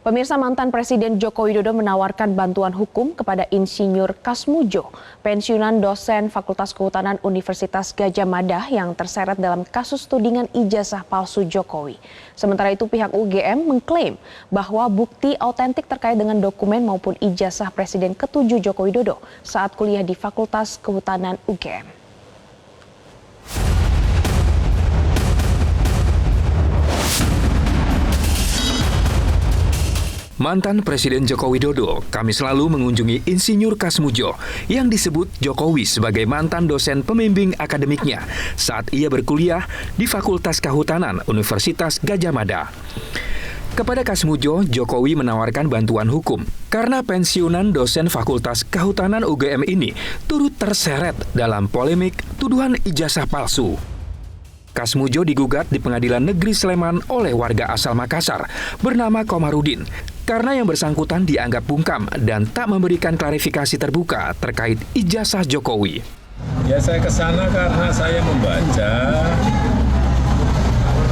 Pemirsa, mantan Presiden Joko Widodo menawarkan bantuan hukum kepada Insinyur Kasmudjo, pensiunan dosen Fakultas Kehutanan Universitas Gadjah Mada yang terseret dalam kasus tudingan ijazah palsu Jokowi. Sementara itu pihak UGM mengklaim bahwa bukti autentik terkait dengan dokumen maupun ijazah Presiden ke-7 Joko Widodo saat kuliah di Fakultas Kehutanan UGM. Mantan Presiden Joko Widodo Kamis lalu mengunjungi Insinyur Kasmudjo yang disebut Jokowi sebagai mantan dosen pembimbing akademiknya saat ia berkuliah di Fakultas Kehutanan Universitas Gadjah Mada. Kepada Kasmudjo, Jokowi menawarkan bantuan hukum karena pensiunan dosen Fakultas Kehutanan UGM ini turut terseret dalam polemik tuduhan ijazah palsu. Kasmudjo digugat di Pengadilan Negeri Sleman oleh warga asal Makassar bernama Komarudin karena yang bersangkutan dianggap bungkam dan tak memberikan klarifikasi terbuka terkait ijazah Jokowi. Ya, saya ke sana karena saya membaca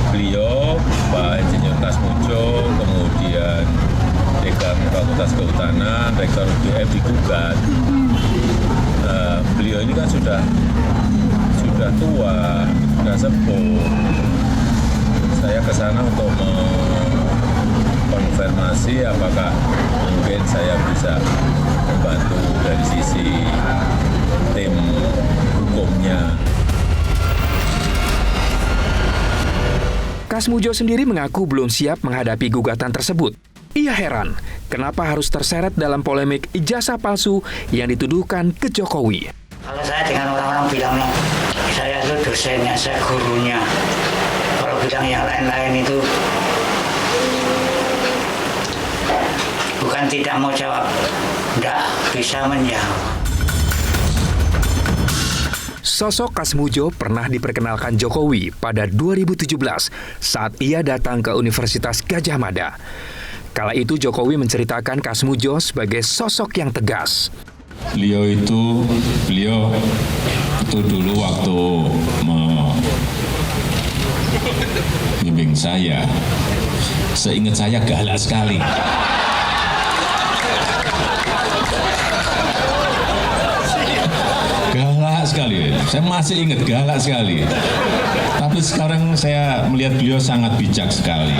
beliau, Pak Insinyur Kasmudjo, kemudian Dekan Fakultas Kehutanan, Rektor UGM digugat. Beliau ini kan sudah tua, sudah sepuh. Saya ke sana untuk mengkonfirmasi apakah mungkin saya bisa membantu dari sisi tim hukumnya. Kasmudjo sendiri mengaku belum siap menghadapi gugatan tersebut. Ia heran, kenapa harus terseret dalam polemik ijazah palsu yang dituduhkan ke Jokowi. Kalau saya dengan orang-orang bilangnya, saya itu dosennya, saya gurunya. Kalau bilang yang lain-lain itu bukan tidak mau jawab, tidak bisa menjawab. Sosok Kasmudjo pernah diperkenalkan Jokowi pada 2017 saat ia datang ke Universitas Gadjah Mada. Kala itu Jokowi menceritakan Kasmudjo sebagai sosok yang tegas. Beliau itu dulu waktu membimbing saya, seingat saya galak sekali. Galak sekali, saya masih ingat galak sekali. Tapi sekarang saya melihat beliau sangat bijak sekali.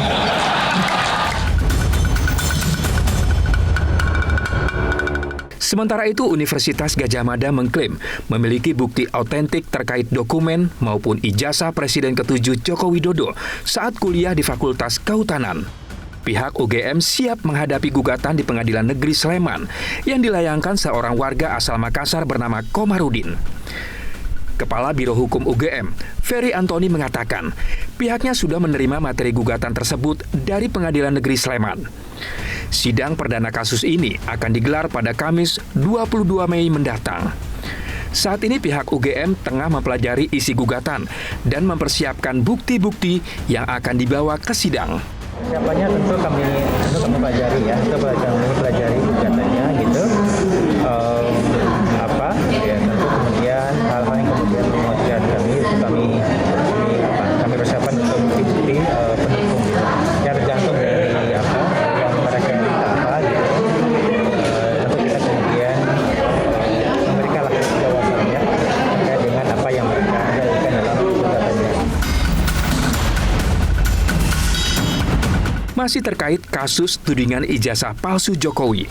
Sementara itu, Universitas Gadjah Mada mengklaim memiliki bukti autentik terkait dokumen maupun ijazah Presiden ke-7 Joko Widodo saat kuliah di Fakultas Kehutanan. Pihak UGM siap menghadapi gugatan di Pengadilan Negeri Sleman yang dilayangkan seorang warga asal Makassar bernama Komarudin. Kepala Biro Hukum UGM, Ferry Antoni mengatakan, pihaknya sudah menerima materi gugatan tersebut dari Pengadilan Negeri Sleman. Sidang perdana kasus ini akan digelar pada Kamis 22 Mei mendatang. Saat ini pihak UGM tengah mempelajari isi gugatan dan mempersiapkan bukti-bukti yang akan dibawa ke sidang. Persiapannya tentu kami pelajari ya, kita pelajari gugatannya gitu. Tentu kemudian hal-hal yang kemudian memuaskan kami persiapkan untuk bukti-bukti pendukung gitu. Ya tergantung dari yang mereka minta apa gitu. Tentu kita kemudian memberikan jawabannya terkait dengan apa yang mereka dalilkan dalam gugatannya. Masih terkait kasus tudingan ijazah palsu Jokowi,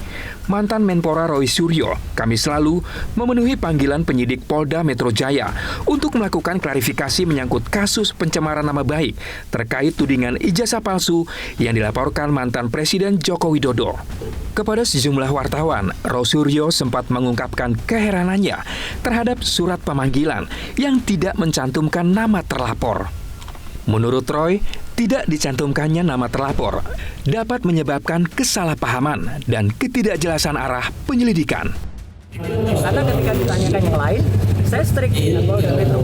mantan Menpora Roy Suryo Kamis lalu memenuhi panggilan penyidik Polda Metro Jaya untuk melakukan klarifikasi menyangkut kasus pencemaran nama baik terkait tudingan ijazah palsu yang dilaporkan mantan Presiden Joko Widodo. Kepada sejumlah wartawan, Roy Suryo sempat mengungkapkan keheranannya terhadap surat pemanggilan yang tidak mencantumkan nama terlapor. Menurut Roy, tidak dicantumkannya nama terlapor dapat menyebabkan kesalahpahaman dan ketidakjelasan arah penyelidikan. Karena ketika ditanyakan yang lain, saya strict dengan Polda Metro.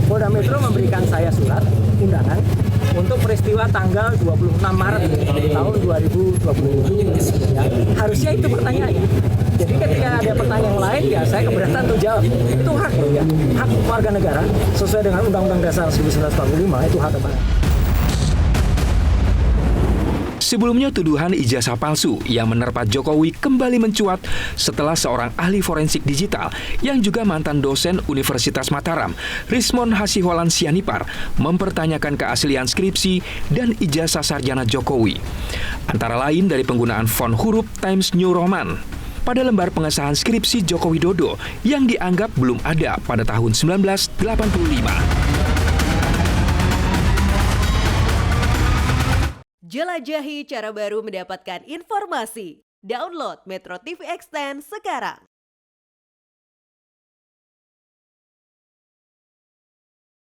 Polda Metro memberikan saya surat undangan untuk peristiwa tanggal 26 Maret tahun 2020. Ya, harusnya itu pertanyaannya. Jadi ketika ada pertanyaan lain, ya saya keberatan untuk jawab. Itu hak loh ya, hak warga negara sesuai dengan Undang-Undang Dasar 1945 itu hak apa? Sebelumnya tuduhan ijazah palsu yang menerpa Jokowi kembali mencuat setelah seorang ahli forensik digital yang juga mantan dosen Universitas Mataram, Rismon Hasiholan Sianipar, mempertanyakan keaslian skripsi dan ijazah sarjana Jokowi. Antara lain dari penggunaan font huruf Times New Roman pada lembar pengesahan skripsi Joko Widodo yang dianggap belum ada pada tahun 1985. Jelajahi cara baru mendapatkan informasi. Download Metro TV Extend sekarang.